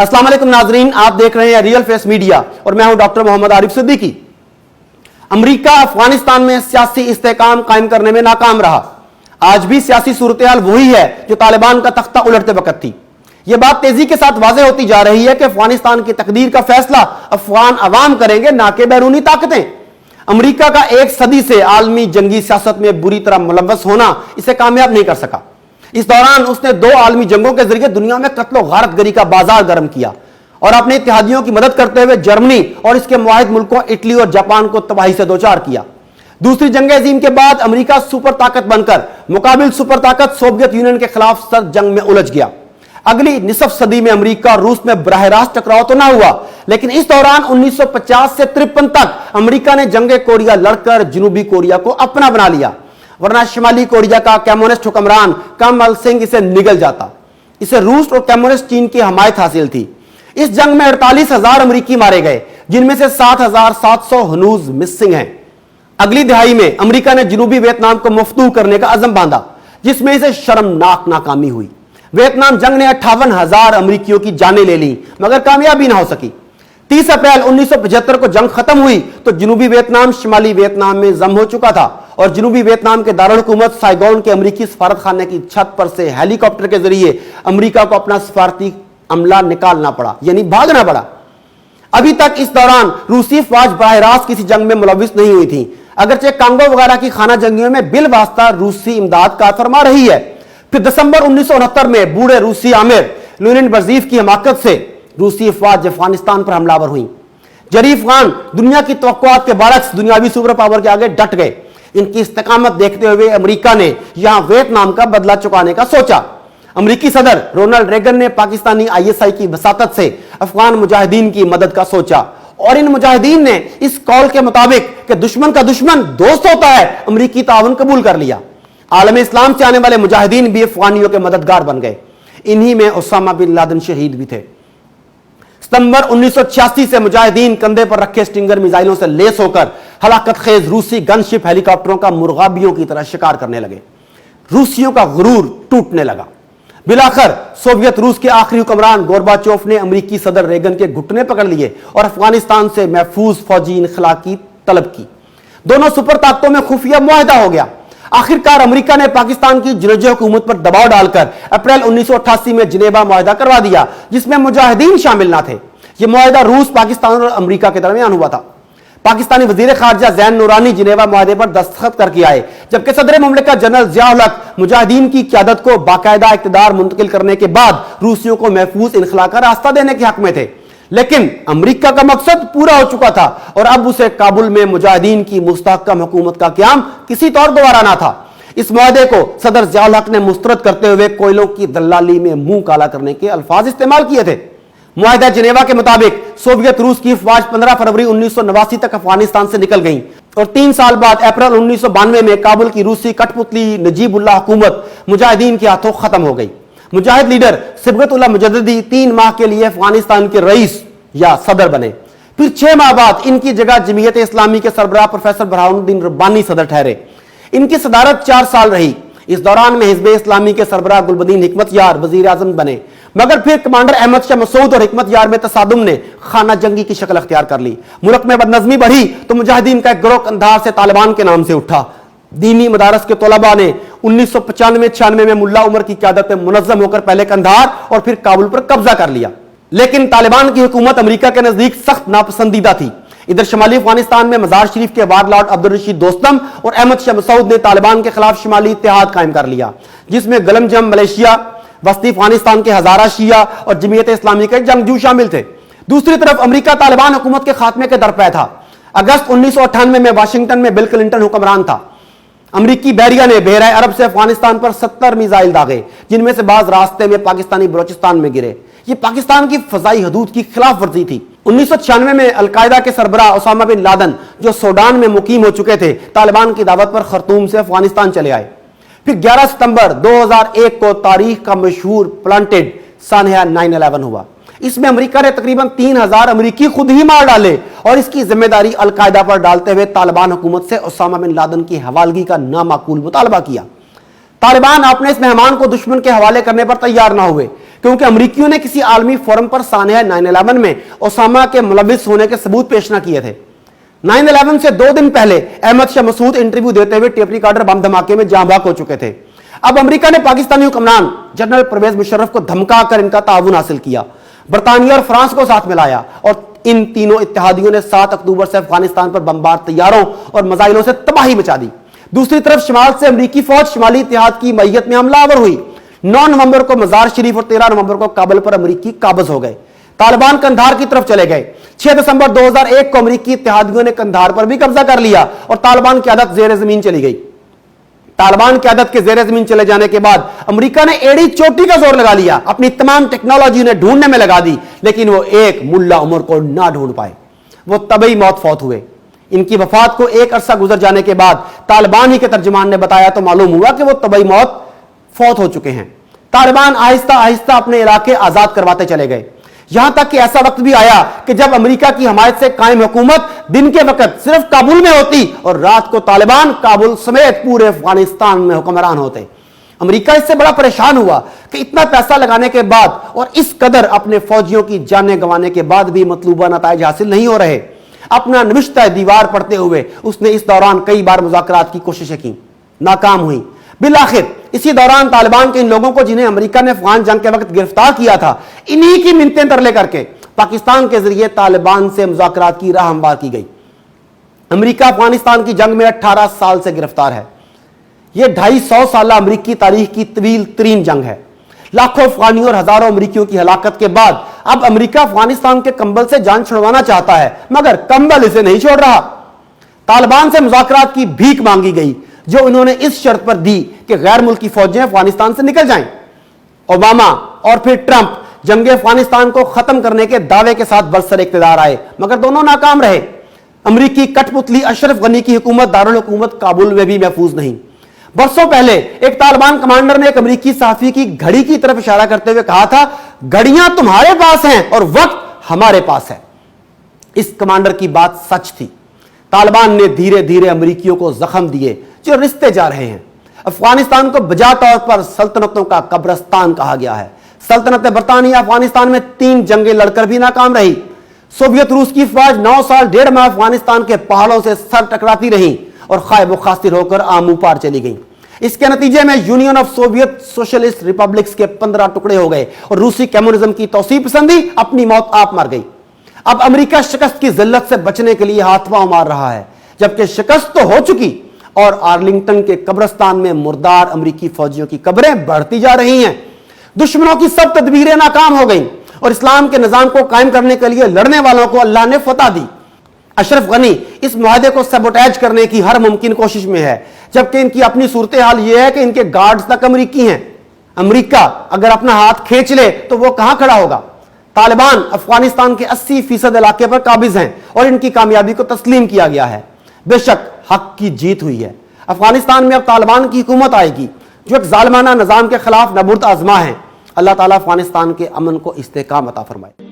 अस्सलाम वालेकुम नाजरीन, आप देख रहे हैं रियल फेस मीडिया और मैं हूं डॉक्टर मोहम्मद आरिफ सिद्दीकी। अमेरिका अफगानिस्तान में सियासी इस्तेहकाम कायम करने में नाकाम रहा। आज भी सियासी सूरत-ए-हाल वही है जो तालिबान का तख्ता उलटते वक्त थी। यह बात तेजी के साथ वाज़ेह होती जा रही है कि अफगानिस्तान की तकदीर का फैसला अफगान अवाम करेंगे, ना कि बैरूनी ताकतें। अमेरिका का एक सदी से आलमी जंगी सियासत में बुरी तरह मुलव्वस होना इसे कामयाब नहीं कर सका। इस दौरान उसने दो आलमी जंगों के जरिए दुनिया में कत्ल गारत गरी का बाजार गर्म किया और अपने इत्तेहादियों की मदद करते हुए जर्मनी और इसके मुआहिद मुल्कों इटली और जापान को तबाही से दोचार किया। दूसरी जंग अजीम के बाद अमेरिका सुपर ताकत बनकर मुकाबिल सुपर ताकत सोवियत यूनियन के खिलाफ सर्द जंग में उलझ गया। अगली निसफ सदी में अमेरिका और रूस में बराह रास्त टकराव तो ना हुआ, लेकिन इस दौरान 1950 से 53 तक अमेरिका ने जंग कोरिया लड़कर जनूबी कोरिया को अपना बना लिया, वरना शिमाली कोरिया का कम्युनिस्ट हुक्मरान कम अल सिंह इसे निगल जाता। इसे रूस और कम्युनिस्ट चीन की हमायत हासिल थी। इस जंग में 48,000 अमरीकी मारे गए, जिनमें से 7,700 हनूज मिसिंग हैं। अगली दिहाई में अमेरिका ने जनूबी वियतनाम को मफतूह करने का अज़म बांधा, जिसमें इसे शर्मनाक नाकामी हुई। वियतनाम जंग ने 58,000 अमरीकियों की जानें ले ली, मगर कामयाबी ना हो सकी। 30 अप्रैल 1975 को जंग खत्म हुई तो जनूबी वियतनाम शिमाली वियतनाम में जम हो चुका था और जनूबी वियतनाम के दारुल हुकूमत साइगोन के अमरीकी सफारत खाने की छत पर से हेलीकॉप्टर के जरिए अमरीका को अपना सफारती अमला निकालना पड़ा, यानी भागना पड़ा। अभी तक इस दौरान रूसी फौज बराह रास्त किसी जंग में मुलविस नहीं हुई थी, अगरचे कांगो वगैरह की खाना जंगियों में बिल वास्ता रूसी इमदाद का फरमा रही है। फिर दिसंबर 1969 में बूढ़े रूसी आमिर लेनिन बर्जीफ की हमाकत से रूसी फौज अफगानिस्तान पर हमलावर हुई। जरीफ खान दुनिया की तवक्कुआत के बरक्स दुनियावी सुपर पावर के आगे डट गए। इनकी इस्तेकामत देखते हुए अमेरिका ने यहां वियतनाम का बदला चुकाने का सोचा। अमेरिकी सदर रोनाल्ड रेगन ने पाकिस्तानी ISI की वसातत से अफगान मुजाहिदीन की मदद का सोचा और इन मुजाहिदीन ने इस कौल के मुताबिक कि दुश्मन का दुश्मन दोस्त होता है, अमेरिकी ताउन कबूल कर लिया। आलम इस्लाम से आने वाले मुजाहिदीन भी अफगानियों के मददगार बन गए। इन्हीं में उसामा बिन लादेन शहीद भी थे। सितंबर 1986 से मुजाहिदीन कंधे पर रखे स्टिंगर मिसाइलों से लेस होकर हलाकत खेज रूसी गनशिप हेलीकॉप्टरों का मुर्गाबियों की तरह शिकार करने लगे। रूसियों का गुरूर टूटने लगा। बिलाखिर सोवियत रूस के आखिरी हुक्मरान गोरबाचोफ ने अमेरिकी सदर रेगन के घुटने पकड़ लिए और अफगानिस्तान से महफूज फौजी इनखला की तलब की। दोनों सुपर ताकतों में खुफिया मुआहदा हो गया। आखिरकार अमेरिका ने पाकिस्तान की जनरल हुकूमत पर दबाव डालकर अप्रैल 1988 में जिनेवा मुआहदा करवा दिया, जिसमें मुजाहिदीन शामिल ना थे। यह मुआहदा रूस, पाकिस्तान और अमेरिका के दरमियान हुआ था। पाकिस्तानी वजीर खारजा जैन नूरानी जिनेवा मुआहदे पर दस्तखत करके आए, जबकि सदर मुमलिकत जनरल जिया-उल हक मुजाहिदीन की क़यादत को बाकायदा इक़्तिदार मुंतकिल करने के बाद रूसियों को महफूज इनखला का रास्ता देने के हक में थे। लेकिन अमेरिका का मकसद पूरा हो चुका था और अब उसे काबुल में मुजाहिदीन की मुस्तहकम हुकूमत का क़याम किसी तौर दोबारा ना था। इस मुआहदे को सदर जिया-उल हक ने मुस्तरद करते हुए कोयलों की दलाली में मुंह काला करने के अल्फाज इस्तेमाल किए थे। मुआहदा जिनेवा के मुताबिक सोवियत रूस की फौज 15 फरवरी 1989 तक अफगानिस्तान से निकल गई और 3 साल बाद अप्रैल 1992 में काबुल की रूसी कठपुतली नजीबुल्लाह हुकूमत मुजाहिदीन के हाथों खत्म हो गई। मुजाहिद लीडर सिबगतुल्लाह मुजद्दिदी 3 माह के लिए अफगानिस्तान के रईस या सदर बने। फिर 6 माह बाद इनकी जगह जमीयत इस्लामी के सरबराह प्रोफेसर बरहाउद्दीन रब्बानी सदर ठहरे। इनकी सदारत 4 साल रही। इस दौरान में हिज़्ब इस्लामी के सरबराह गुलबदीन हिकमत यार वजीर आजम बने, मगर फिर कमांडर अहमद शाह मसूद और हिकमत यार में तसादुम ने खाना जंगी की शक्ल अख्तियार कर ली। मुल्क में बदनज़मी बढ़ी तो मुजाहिदीन का एक गिरोह कंधार से तालिबान के नाम से उठा। दीनी मदारस के तलबा ने 1995-96 में मुल्ला उमर की क़यादत में मुनज़्ज़म होकर पहले कंधार और फिर काबुल पर कब्जा कर लिया। लेकिन तालिबान की हुकूमत अमेरिका के नजदीक सख्त नापसंदीदा थी। इधर शमाली अफगानिस्तान में मजार शरीफ के वारलॉर्ड अब्दुल रशीद दोस्तम और अहमद शाह मसूद ने तालिबान के खिलाफ शिमाली इत्तेहाद कायम कर लिया, जिसमें गलमजम मलेशिया, वस्ती अफगानिस्तान के हजारा शिया और जमीयत इस्लामी के जंगजू शामिल थे। दूसरी तरफ अमेरिका तालिबान हुकूमत के खात्मे के दरपे था। अगस्त 1998 में वाशिंगटन में बिल क्लिंटन हुक्मरान था। अमरीकी बहरिया ने बहराए अरब से अफगानिस्तान पर 70 मिसाइल दागे, जिनमें से बाज रास्ते में पाकिस्तानी बलोचिस्तान में गिरे। यह पाकिस्तान की फजाई हदूद की खिलाफ वर्जी थी। 1996 में अलकायदा के सरबराह उसामा बिन लादेन, जो सूडान में मुकीम हो चुके थे, तालिबान की दावत पर खर्तूम से अफगानिस्तान चले आए। फिर 11 सितंबर 2001 को तारीख का मशहूर प्लांटेड सानहा 9/11 हुआ। इसमें अमेरिका ने तकरीबन 3000 अमेरिकी खुद ही मार डाले और इसकी जिम्मेदारी अलकायदा पर डालते हुए तालिबान हुकूमत से उसामा बिन लादेन की हवालगी का नामाकूल मुतालबा किया। तालिबान अपने इस मेहमान को दुश्मन के हवाले करने पर तैयार ना हुए, क्योंकि अमरीकियों ने किसी आलमी फोरम पर सानह 9/11 में ओसामा के मुलविस होने के सबूत पेश न किए थे। 9/11 से 2 दिन पहले अहमद शाह मसूद इंटरव्यू देते हुए टेप रिकॉर्डर बम धमाके में जाँ बहक हो चुके थे। अब अमेरिका ने पाकिस्तानी हुक्मरान जनरल परवेज मुशर्रफ को धमका कर इनका ताउन हासिल किया, बरतानिया और फ्रांस को साथ मिलाया और इन तीनों इत्तेहादियों ने 7 अक्टूबर से अफगानिस्तान पर बमबार तैयारों और मिसाइलों से तबाही मचा दी। दूसरी तरफ शिमाल से अमरीकी फौज शिमाली इत्तेहाद की मैयत में हमलावर हुई। 9 नवंबर को मजार शरीफ और 13 नवंबर को काबुल पर अमरीकी काबज हो गए। तालिबान कंधार की तरफ चले गए। 6 दिसंबर 2001 को अमरीकी इत्तेहादियों ने कंधार पर भी कब्जा कर लिया और तालिबान क़यादत ज़ेर ज़मीन चली गई। तालिबान क़यादत के ज़ेर ज़मीन चले जाने के बाद अमरीका ने एड़ी चोटी का जोर लगा लिया, अपनी तमाम टेक्नोलॉजी ने ढूंढने में लगा दी, लेकिन वो एक मुल्ला उमर को ना ढूंढ पाए। वो तबई मौत फौत हुए। इनकी वफात को एक अरसा गुजर जाने के बाद तालिबान ही के तर्जुमान ने बताया तो मालूम हुआ कि वो तबई मौत फौत हो चुके हैं। तालिबान आहिस्ता आहिस्ता अपने इलाके आजाद करवाते चले गए, यहां तक कि ऐसा वक्त भी आया कि जब अमेरिका की हमायत से कायम हुकूमत दिन के वक्त सिर्फ काबुल में होती और रात को तालिबान काबुल समेत पूरे अफगानिस्तान में हुक्मरान होते। अमेरिका इससे बड़ा परेशान हुआ कि इतना पैसा लगाने के बाद और इस कदर अपने फौजियों की जानें गंवाने के बाद भी मतलूबा नताइज हासिल नहीं हो रहे। अपना नविश्ता दीवार पढ़ते हुए उसने इस दौरान कई बार मुज़ाकरात की कोशिशें की, नाकाम हुई। बिलाखिर इसी दौरान तालिबान के इन लोगों को, जिन्हें अमेरिका ने अफगान जंग के वक्त गिरफ्तार किया था, इन्हीं की मिन्नतें तरले करके पाकिस्तान के जरिए तालिबान से मुज़ाकरात की राह हमवार की गई। अमेरिका अफगानिस्तान की जंग में 18 साल से गिरफ्तार है। यह 250 साल अमरीकी तारीख की तवील तरीन जंग है। लाखों अफगानियों और हजारों अमरीकियों की हलाकत के बाद अब अमेरिका अफगानिस्तान के कंबल से जान छुड़वाना चाहता है, मगर कंबल इसे नहीं छोड़ रहा। तालिबान से मुज़ाकरात की भीख मांगी गई, जो इन्होंने इस शर्त पर दी कि गैर मुल्की फौजें अफगानिस्तान से निकल जाएं। ओबामा और फिर ट्रंप जंग अफगानिस्तान को खत्म करने के दावे के साथ बरसर इख्तियार आए, मगर दोनों नाकाम रहे। अमरीकी कठपुतली अशरफ गनी की हुकूमत दारुल हुकूमत काबुल में भी महफूज नहीं। बरसों पहले एक तालिबान कमांडर ने एक अमरीकी सहाफी की घड़ी की तरफ इशारा करते हुए कहा था, घड़ियां तुम्हारे पास हैं और वक्त हमारे पास है। इस कमांडर की बात सच थी। तालिबान ने धीरे धीरे अमरीकियों को जख्म दिए जो रिश्ते जा रहे हैं। अफगानिस्तान को बजा तौर पर सल्तनतों का कब्रिस्तान कहा गया है। सल्तनत बरतानिया अफगानिस्तान में 3 जंगें लड़कर भी नाकाम रही। सोवियत रूस की फौज 9 साल 1.5 माह अफगानिस्तान के पहाड़ों से सर टकराती रही और खायब खासिर होकर आमू पार चली गई। इसके नतीजे में union of Soviet socialist republics के 15 टुकड़े हो गए और रूसी कम्युनिज्म की तौसीह पसंदी अपनी मौत आप मर गई। अब अमेरिका शिकस्त की जिल्लत से बचने के लिए हाथ पांव मार रहा है, जबकि शिकस्त तो हो चुकी और आर्लिंगटन के कब्रिस्तान में मुर्दार अमेरिकी फौजियों की कब्रें बढ़ती जा रही हैं। दुश्मनों की सब तदबीरें नाकाम हो गईं और इस्लाम के निजाम को कायम करने के लिए लड़ने वालों को अल्लाह ने फतह दी। अशरफ गनी इस मुआहदे को सबोटेज करने की हर मुमकिन कोशिश में है, जबकि इनकी अपनी सूरत हाल यह है कि इनके गार्ड्स तक अमरीकी हैं। अमरीका अगर अपना हाथ खींच ले तो वो कहां खड़ा होगा। तालिबान अफगानिस्तान के 80% इलाके पर काबिज हैं और इनकी कामयाबी को तस्लीम किया गया है। बेशक हक की जीत हुई है। अफगानिस्तान में अब तालिबान की हुकूमत आएगी जो एक जालिमाना निजाम के खिलाफ नबुर्द आजमा है। अल्लाह ताला अफगानिस्तान के अमन को इस्तेकाम अता फरमाए।